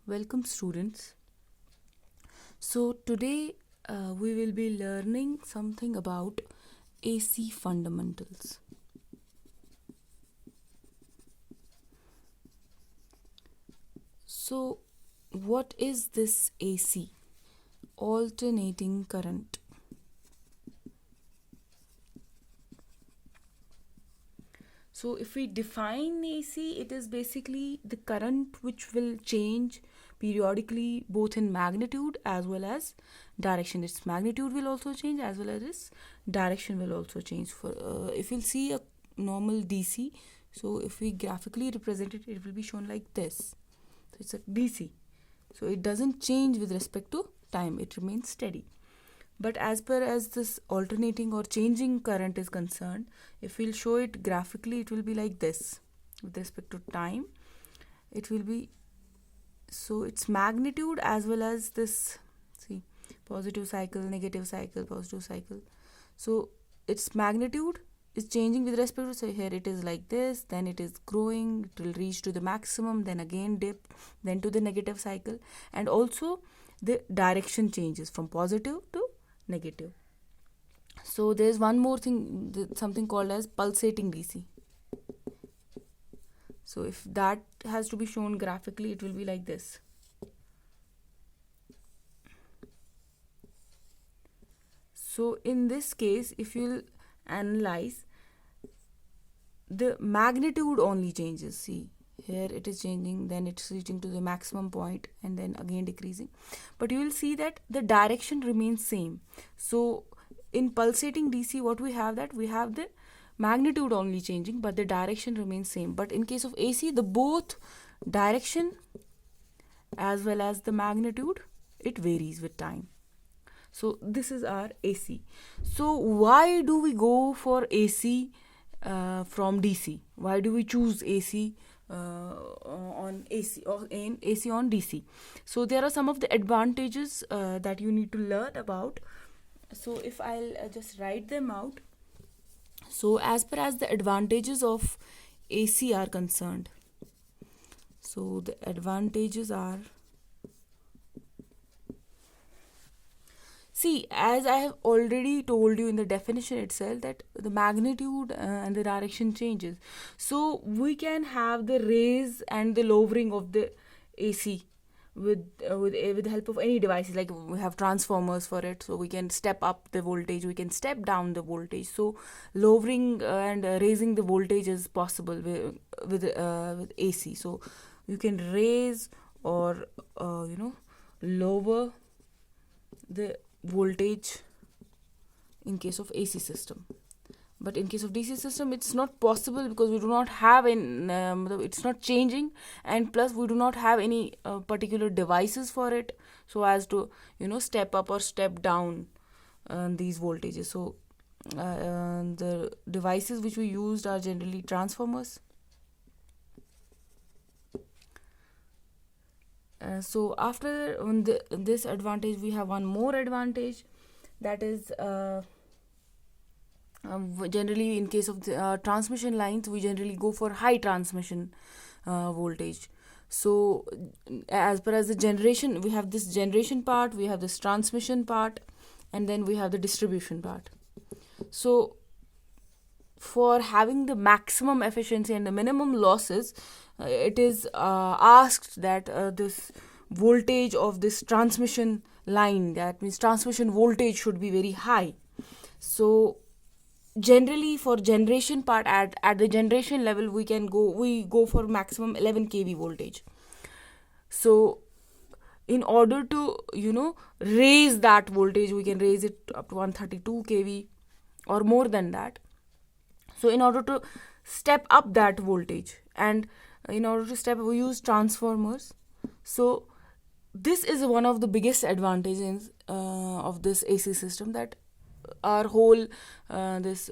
Welcome, students. So, today we will be learning something about AC fundamentals. So, what is this AC? Alternating current. So, if we define AC, it is basically the current which will change periodically both in magnitude as well as direction. Its magnitude will also change as well as its direction will also change. For if you'll see a normal DC, so if we graphically represent it, it will be shown like this. So it's a DC. So it doesn't change with respect to time; it remains steady. But as per as this alternating or changing current is concerned, if we'll show it graphically, it will be like this. With respect to time, it will be, so its magnitude as well as this, see, positive cycle, negative cycle, positive cycle. So its magnitude is changing with respect to, say, here it is like this, then it is growing, it will reach to the maximum, then again dip, then to the negative cycle, and also the direction changes from positive to negative. So there's one more thing, something called as pulsating DC. So if that has to be shown graphically, it will be like this. So in this case, if you'll analyze, the magnitude only changes. See, here it is changing, then it's reaching to the maximum point and then again decreasing. But you will see that the direction remains same. So in pulsating DC, what we have, that we have the magnitude only changing, but the direction remains same. But in case of AC, the both direction as well as the magnitude, it varies with time. So this is our AC. So why do we go for AC from DC? Why do we choose AC on AC or in AC on DC? So there are some of the advantages that you need to learn about. So if I'll just write them out. So as per as the advantages of AC are concerned, so the advantages are, see, as I have already told you in the definition itself, that the magnitude and the direction changes. So we can have the raise and the lowering of the AC with the help of any devices. Like we have transformers for it, so we can step up the voltage, we can step down the voltage. So lowering and raising the voltage is possible with AC. So you can raise or lower the voltage in case of AC system. But in case of DC system, it's not possible because we do not have it's not changing, and plus we do not have any particular devices for it, so as to step up or step down these voltages. So the devices which we used are generally transformers. So after this advantage, we have one more advantage, that is generally in case of the transmission lines, we generally go for high transmission voltage. So as per as the generation, we have this generation part, we have this transmission part, and then we have the distribution part. So for having the maximum efficiency and the minimum losses, it is asked that this voltage of this transmission line, that means transmission voltage, should be very high. So generally for generation part, at the generation level, we go for maximum 11 kV voltage. So in order to raise that voltage, we can raise it up to 132 kV or more than that. So in order to step up that voltage, and in order to step up, we use transformers. So this is one of the biggest advantages of this AC system, that our whole this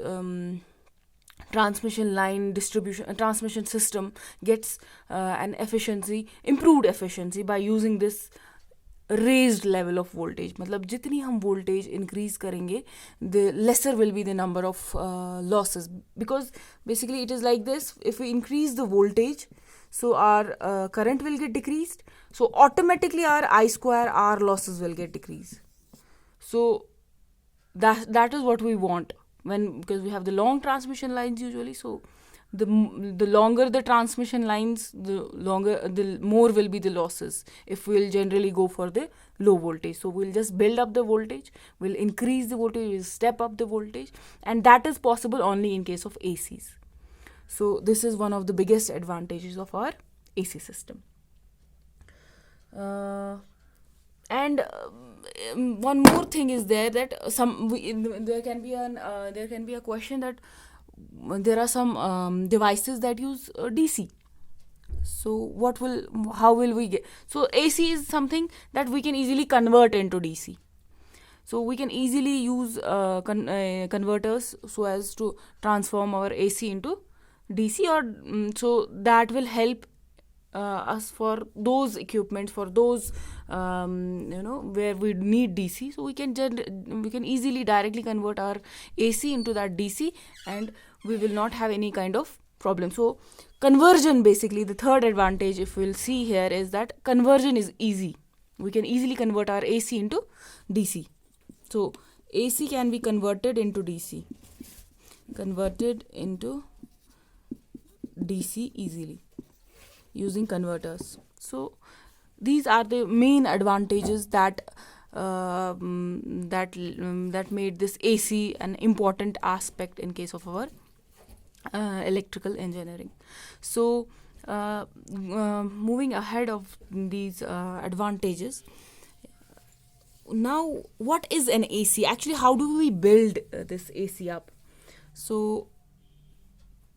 transmission line distribution transmission system gets an improved efficiency by using this raised level of voltage. मतलब जितनी हम voltage increase करेंगे, the lesser will be the number of losses, because basically it is like this: if we increase the voltage, so our current will get decreased, so automatically our I square R losses will get decreased. So that is what we want, because we have the long transmission lines usually. So the longer the transmission lines, the more will be the losses if we'll generally go for the low voltage. So we'll just build up the voltage, we'll increase the voltage, we'll step up the voltage, and that is possible only in case of ACs. So this is one of the biggest advantages of our AC system. And one more thing is there, that there can be a question that there are some devices that use DC. So how will we get? So AC is something that we can easily convert into DC. So we can easily use converters so as to transform our AC into DC, or so that will help us for those equipments, for those where we need DC. So we can easily directly convert our AC into that DC, and we will not have any kind of problem. So conversion, basically the third advantage if we'll see here, is that conversion is easy. We can easily convert our AC into DC. So AC can be converted into DC easily using converters. So these are the main advantages that made this AC an important aspect in case of our electrical engineering. So moving ahead of these advantages, now what is an AC? Actually, how do we build this AC up? So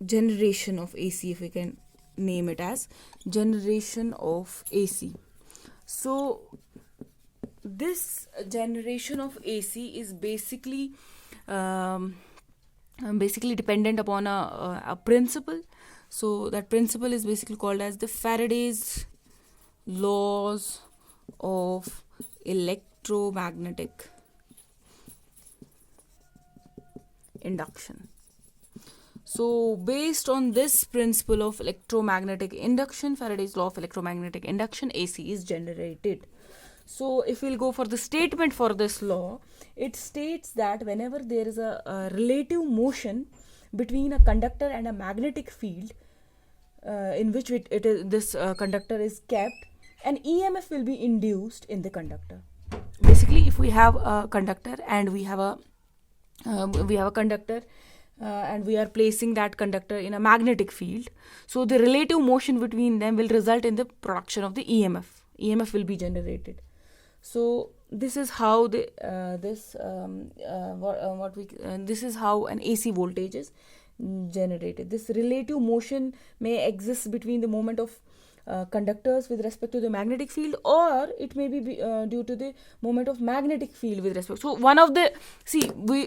generation of AC, if we can name it as generation of AC. So this generation of AC is basically dependent upon a principle. So that principle is basically called as the Faraday's laws of electromagnetic induction. So based on this principle of electromagnetic induction, Faraday's law of electromagnetic induction, AC is generated. So if we'll go for the statement for this law, it states that whenever there is a relative motion between a conductor and a magnetic field in which this conductor is kept, an EMF will be induced in the conductor. Basically, if we have a conductor and we have a conductor and we are placing that conductor in a magnetic field, so the relative motion between them will result in the production of the EMF. EMF will be generated. So this is how this is how an AC voltage is generated. This relative motion may exist between the moment of conductors with respect to the magnetic field, or it may be due to the moment of magnetic field with respect. So we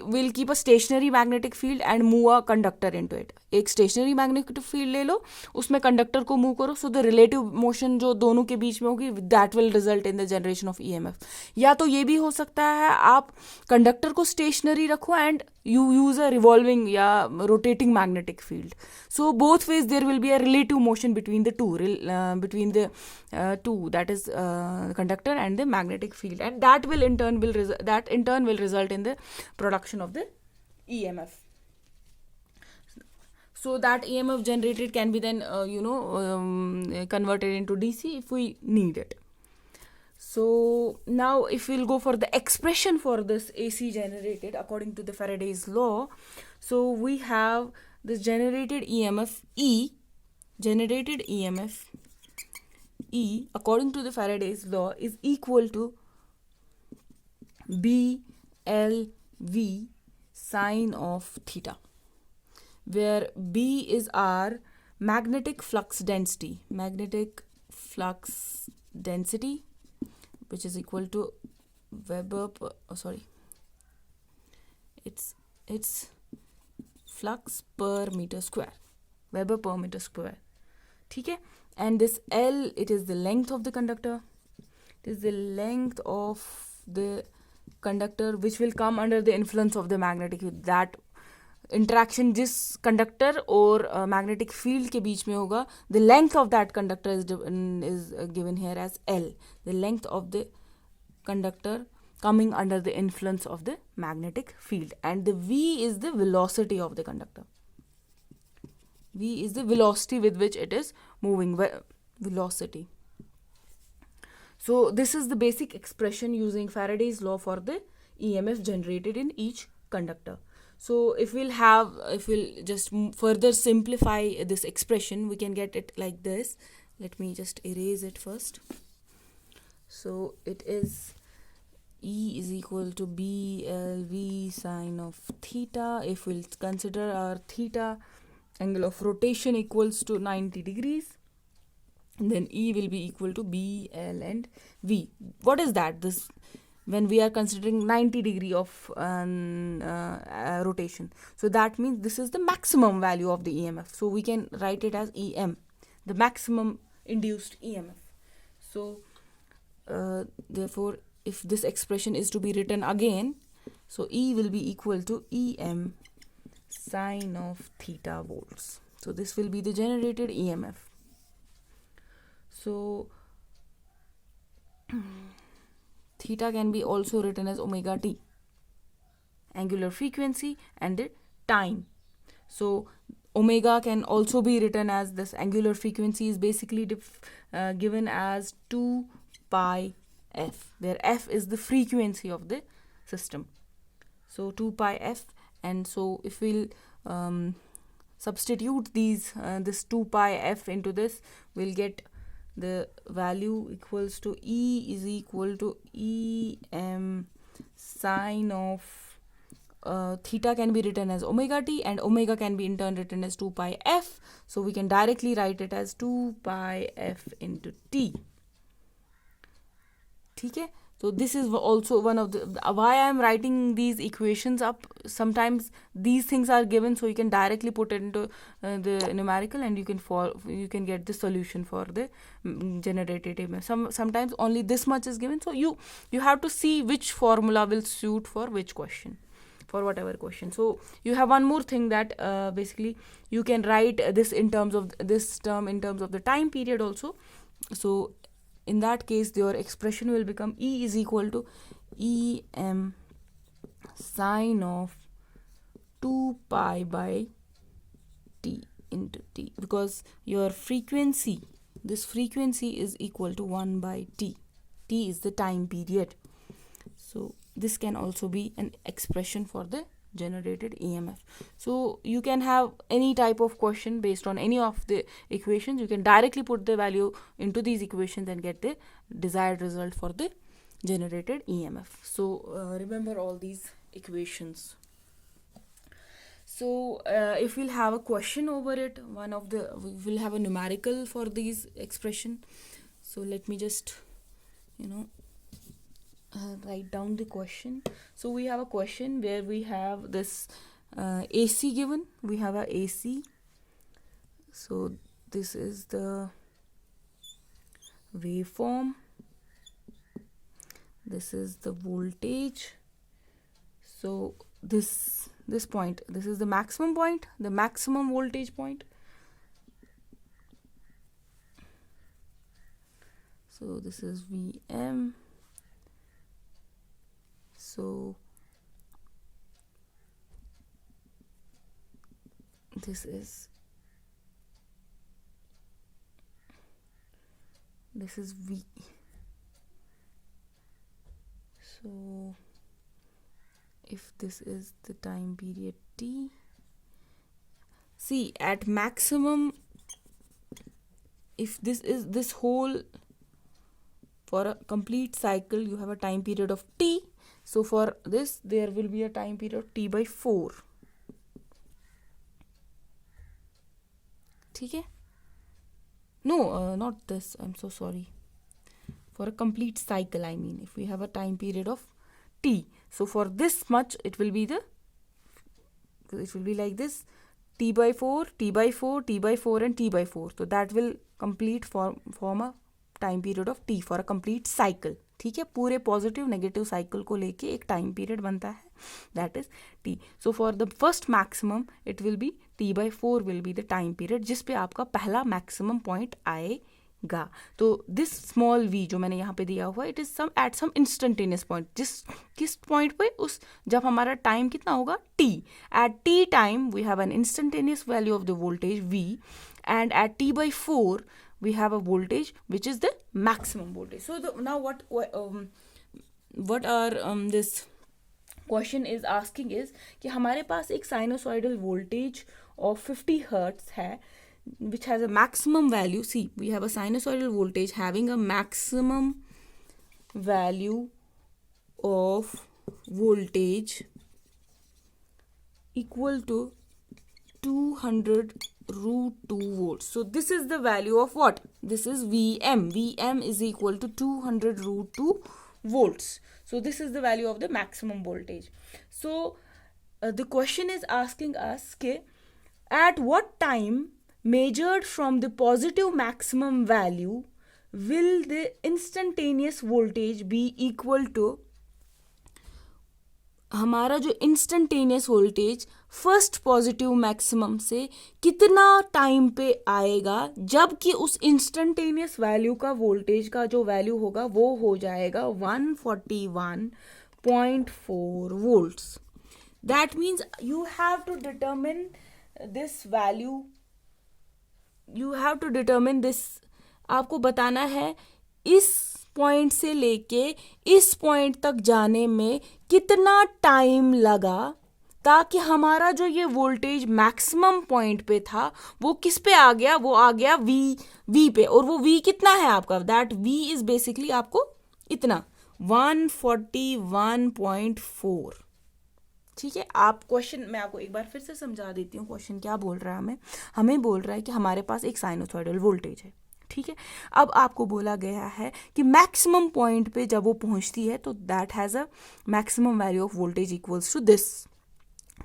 will keep a stationary magnetic field and move a conductor into it. एक stationary magnetic field ले लो, उसमें conductor को move करो, so the relative motion जो दोनों के बीच में होगी, that will result in the generation of EMF. या तो ये भी हो सकता है आप conductor को stationary रखो and you use a revolving या rotating magnetic field. So both ways there will be a relative motion between the two, that is conductor and the magnetic field, and that in turn will result in the production of the EMF. So that EMF generated can be then converted into DC if we need it. So now if we'll go for the expression for this AC generated according to the Faraday's law, so we have this generated EMF E according to the Faraday's law is equal to BLV sine of theta, where B is our magnetic flux density, which is equal to it's flux per meter square, Weber per meter square. Okay? And this L, it is the length of the conductor. It is the length of the conductor which will come under the influence of the magnetic field. That interaction जिस conductor और magnetic field के बीच में होगा, the length of that conductor is given here as L, the length of the conductor coming under the influence of the magnetic field, and the V is the velocity of the conductor. V is the velocity with which it is moving, velocity. So this is the basic expression using Faraday's law for the EMF generated in each conductor. So if we'll just further simplify this expression, we can get it like this. Let me just erase it first. So it is E is equal to BLV sine of theta. If we'll consider our theta angle of rotation equals to 90 degrees, then E will be equal to BL and V. What is that? This, when we are considering 90 degree of rotation, so that means this is the maximum value of the EMF. So we can write it as EM, the maximum induced EMF. So therefore, if this expression is to be written again, so E will be equal to EM sine of theta volts. So this will be the generated EMF. So theta can be also written as omega t, angular frequency and the time. So omega can also be written as, this angular frequency is basically given as 2 pi f, where f is the frequency of the system. So 2 pi f, and so if we'll substitute this 2 pi f into this, we'll get the value equals to E is equal to EM sine of theta can be written as omega t, and omega can be in turn written as 2 pi f. So we can directly write it as 2 pi f into t. ठीक है. So this is also one of the why I am writing these equations up. Sometimes these things are given, so you can directly put it into the numerical, and you can get the solution for the generated EMF. Sometimes only this much is given, so you have to see which formula will suit for which question, for whatever question. So you have one more thing, that basically you can write this in terms of this term in terms of the time period also. So in that case, your expression will become E is equal to EM sine of 2 pi by t into t, because your frequency, this frequency is equal to 1 by t. T is the time period. So this can also be an expression for the generated EMF. So you can have any type of question based on any of the equations. You can directly put the value into these equations and get the desired result for the generated EMF. So remember all these equations. So if we'll have a question over it, we will have a numerical for these expression. So let me just write down the question. So we have a question where we have this AC given. We have a AC. So this is the waveform. This is the voltage. So this point, this is the maximum point, the maximum voltage point. So this is Vm. So this is V. So if this is the time period t, see at maximum, if this is this whole, for a complete cycle you have a time period of t. So for this there will be a time period of t by 4. ठीक है? No, not this. I'm so sorry. For a complete cycle, I mean, if we have a time period of t. So for this much, it will be like this: t by 4, t by 4, t by 4, and t by 4. So that will complete form a time period of t for a complete cycle. ठीक है, पूरे positive negative cycle को लेके एक time period बनता है, that is T. So for the first maximum it will be T/4 will be the time period जिस पे आपका पहला मैक्सिमम पॉइंट आएगा. तो दिस स्मॉल v जो मैंने यहाँ पे दिया हुआ it is some at some instantaneous point, किस पॉइंट पे, उस जब हमारा टाइम कितना होगा t. At t time we have an instantaneous value of the voltage v, and at T/4 we have a voltage which is the maximum voltage. So now what our this question is asking is कि हमारे पास एक sinusoidal voltage of 50 hertz है which has a maximum value. See, we have a sinusoidal voltage having a maximum value of voltage equal to 200 root 2 volts. So this is the value of what? This is Vm. Vm is equal to 200 root 2 volts. So this is the value of the maximum voltage. So the question is asking us ke, at what time measured from the positive maximum value will the instantaneous voltage be equal to, हमारा जो instantaneous voltage first positive maximum से कितना time पे आएगा जबकि उस instantaneous value का voltage का जो वैल्यू होगा वो हो जाएगा 141.4 volts. That means you have to determine this value, you have to determine this, आपको बताना है इस पॉइंट से लेके इस पॉइंट तक जाने में कितना टाइम लगा ताकि हमारा जो ये वोल्टेज मैक्सिमम पॉइंट पे था वो किस पे आ गया, वो आ गया V पे. और वो V कितना है आपका, दैट V इज बेसिकली आपको इतना 141.4. ठीक है, आप क्वेश्चन मैं आपको एक बार फिर से समझा देती हूँ. क्वेश्चन क्या बोल रहा है हमें बोल रहा है कि हमारे पास एक साइनोसॉइडल वोल्टेज है. ठीक है, अब आपको बोला गया है कि मैक्सिमम पॉइंट पे जब वो पहुंचती है तो that has a maximum value of voltage equals to this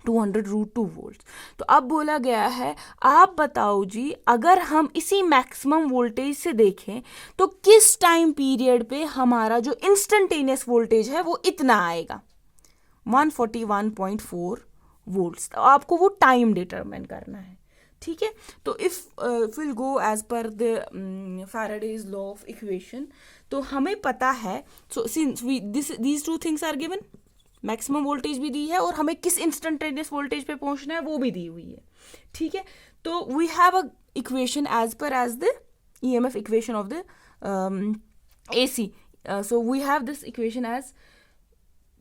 200 root 2 volt. तो अब बोला गया है आप बताओ जी, अगर हम इसी मैक्सिमम वोल्टेज से देखें तो किस टाइम पीरियड पे हमारा जो इंस्टेंटेनियस वोल्टेज है वो इतना आएगा 141.4 वोल्ट्स. तो आपको वो टाइम डिटरमाइन करना है. ठीक है, तो if will go as per the Faraday's law of equation, तो हमें पता है, so since these two things are given, maximum voltage भी दी है और हमें किस इंस्टेंटेनियस वोल्टेज पे पहुंचना है वो भी दी हुई है. ठीक है, तो we have a equation as per as the EMF equation of the AC. So we have this equation as,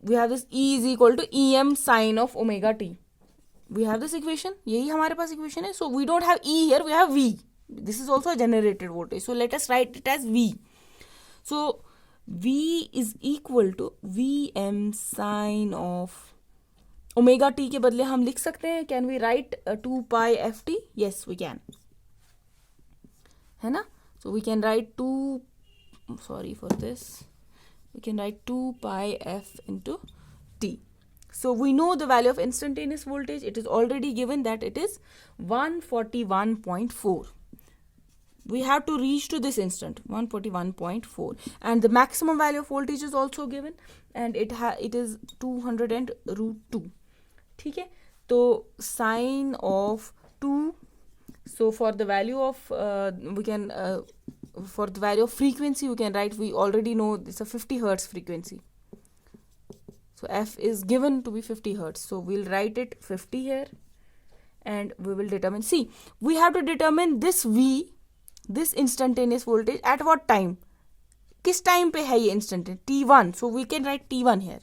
we have this E is equal to EM sin of omega t. We have this equation, यही हमारे पास equation है. So we don't have E here, we have V. This is also a generated voltage. So let us write it as V. So V is equal to Vm sin of omega t के बदले हम लिख सकते हैं, can we write 2 pi ft? Yes, we can. है ना? So we can write 2, sorry for this, we can write 2 pi f into t. So we know the value of instantaneous voltage. It is already given that it is 141.4. We have to reach to this instant 141.4, and the maximum value of voltage is also given, and it is 200 and root 2. ठीक है, तो sine of 2. So for the value of we can for the value of frequency we can write, we already know it's a 50 hertz frequency. So f is given to be 50 hertz. So we'll write it 50 here and we will determine. See, we have to determine this V, this instantaneous voltage at what time? किस time पे है ये instantaneous? T1. So we can write T1 here.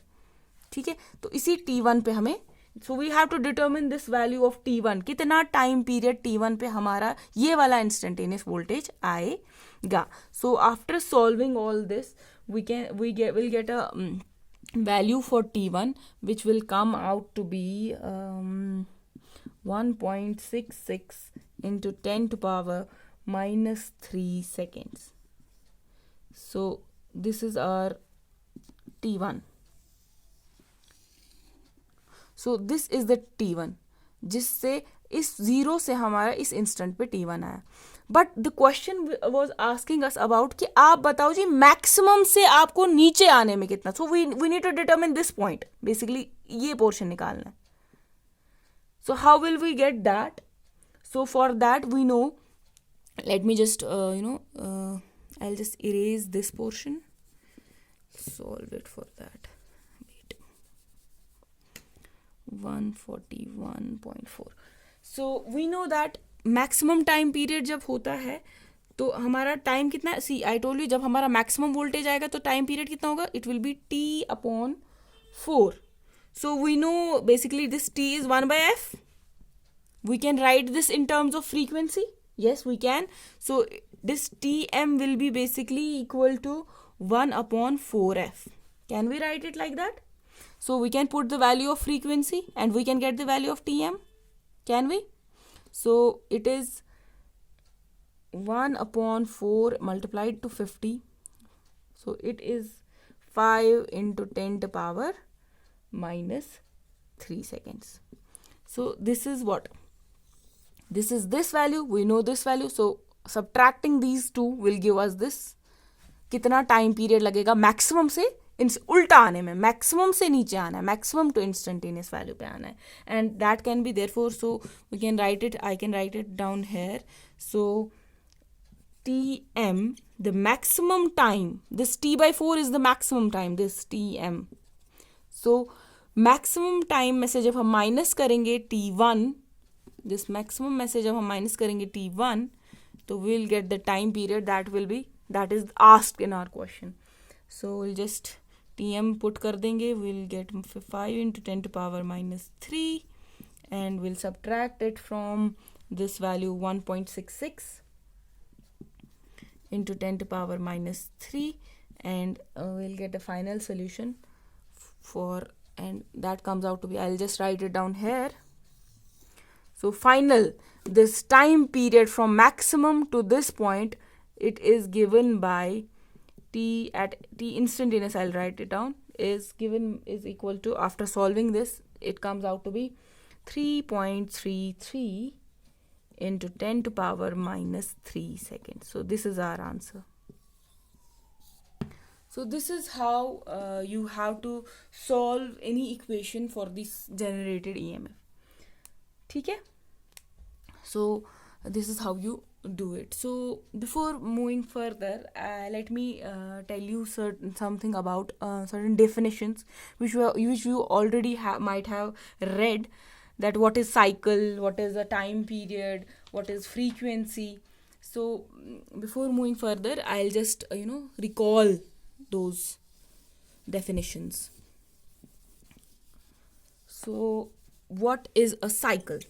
ठीक है, तो इसी T1 पे हमें, so we have to determine this value of T1. कितना टाइम पीरियड T1 पे हमारा ये वाला instantaneous voltage आएगा. So after solving all this, we'll get a value for T1 which will come out to be 1.66 into 10 to power minus 3 seconds. So this is our T1. So this is the T1 जिससे इस 0 से हमारा इस instant पे T1 आया. But the question was asking us about कि आप बताओ जी मैक्सिमम से आपको नीचे आने में कितना, so we need to determine this point, basically ये पोर्शन निकालना है. So how will we get that? So for that we know, let me just I'll just erase this portion, solve it for that. Wait, 141.4. so we know that maximum time period जब होता है तो हमारा time कितना है? सी I told you, जब हमारा maximum voltage आएगा तो टाइम पीरियड कितना होगा? It will be T/4. so we know basically this T is 1/f. we can write this in terms of frequency. Yes, we can. So this Tm will be basically equal to 1/4f. Can we write it like that? So we can put the value of frequency and we can get the value of Tm. Can we? So it is 1/4 multiplied to 50. So it is 5 into 10 to power minus 3 seconds. So this is what? This is this value, we know this value. So subtracting these two will give us this. कितना time period लगेगा maximum से उल्टा आने में, maximum से नीचे आना है, मैक्सिमम टू इंस्टेंटेनियस वैल्यू पे आना है. And that can be therefore, so we can write it, I can write it down here. So Tm, the maximum time, this T/4 is the maximum time, this Tm. So maximum time में से जब हम minus करेंगे T1, this maximum में से जब हम minus करेंगे T1, तो we'll get the time period that is asked in our question. So we'll just Tm put कर देंगे, we'll get 5 into 10 to power minus 3 and we'll subtract it from this value 1.66 into 10 to power minus 3 and we'll get a final solution for, and that comes out to be, I'll just write it down here. So final, this time period from maximum to this point, it is given by T at T instantaneous, I'll write it down, is equal to, after solving this, it comes out to be 3.33 into 10 to power minus 3 seconds. So this is our answer. So this is how you have to solve any equation for this generated EMF. ठीक है? So this is how you do it. So before moving further, let me tell you something about certain definitions which you already might have read, that what is cycle, what is a time period, what is frequency. So before moving further, I'll just recall those definitions. So what is a cycle?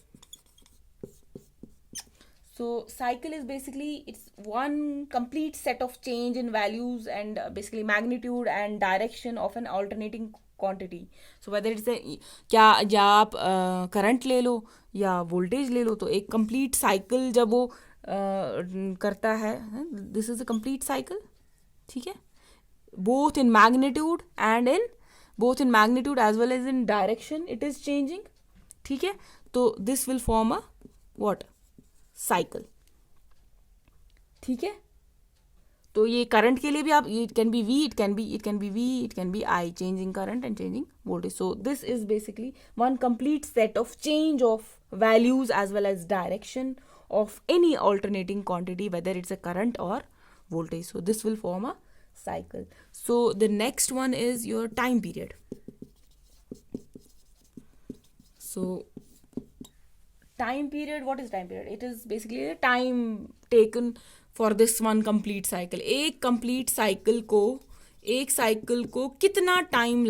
So cycle is basically, it's one complete set of change in values and basically magnitude and direction of an alternating quantity. So whether it's क्या या आप current ले लो या voltage ले लो, तो एक complete cycle जब वो करता है, this is a complete cycle. ठीक है? both in magnitude as well as in direction it is changing. ठीक है? तो this will form a what? Cycle. ठीक है? तो ये करंट के लिए भी आप, it can be v, it can be i, changing current and changing voltage. So this is basically one complete set of change of values as well as direction of any alternating quantity, whether it's a current or voltage. So this will form a cycle. So the next one is your time period. So time period, what is time period? It is basically the time taken for this one complete cycle. एक complete cycle को कितना time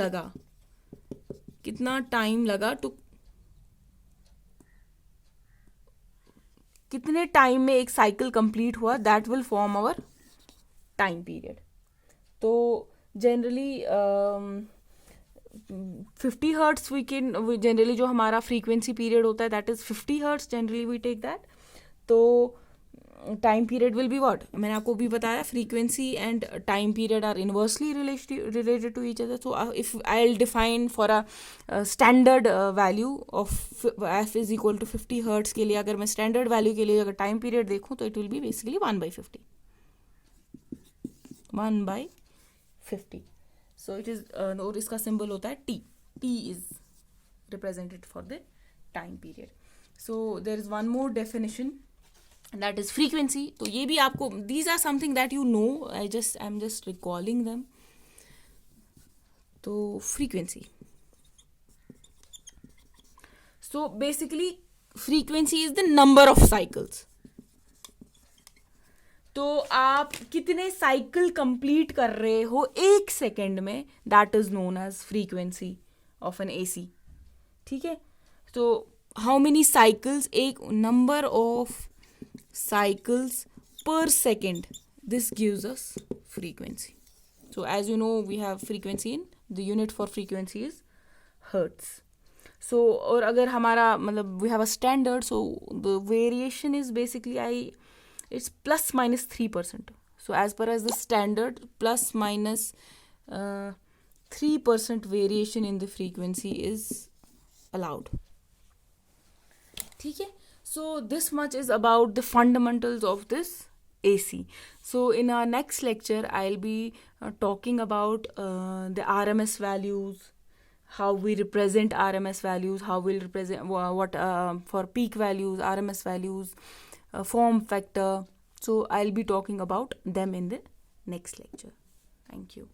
लगा तो कितने time में एक cycle complete हुआ, that will form our time period. तो जनरली 50 हर्ट्स वी जनरली जो हमारा फ्रीक्वेंसी पीरियड होता है that is 50 hertz, generally we take that. तो time period will be what, मैंने आपको भी बताया frequency and time period are inversely related to each other. So if I will define for a standard value of f is equal to 50 hertz के लिए, अगर मैं standard value के लिए अगर टाइम पीरियड देखूँ तो it will be basically 1/50. 1/50. So it is, और इसका सिंबल होता है T. T is represented for the time period. So there is one more definition, that is frequency. तो ये भी आपको, these are something that you know, I'm just recalling them. तो frequency, so basically frequency is the number of cycles. तो आप कितने cycle complete कर रहे हो एक सेकेंड में, that is known as frequency of an AC. ठीक है, तो हाउ मेनी साइकिल्स, एक number of cycles per second, this gives us frequency. So as you know we have frequency in the unit for frequency is hertz. So और अगर हमारा मतलब we have a standard, so the variation is basically it's plus minus 3%. So as per as the standard, plus minus 3% variation in the frequency is allowed. ठीक है, so this much is about the fundamentals of this AC. So in our next lecture I'll be talking about the RMS values, how we represent RMS values, how we'll represent what for peak values, RMS values, form factor. So I'll be talking about them in the next lecture. Thank you.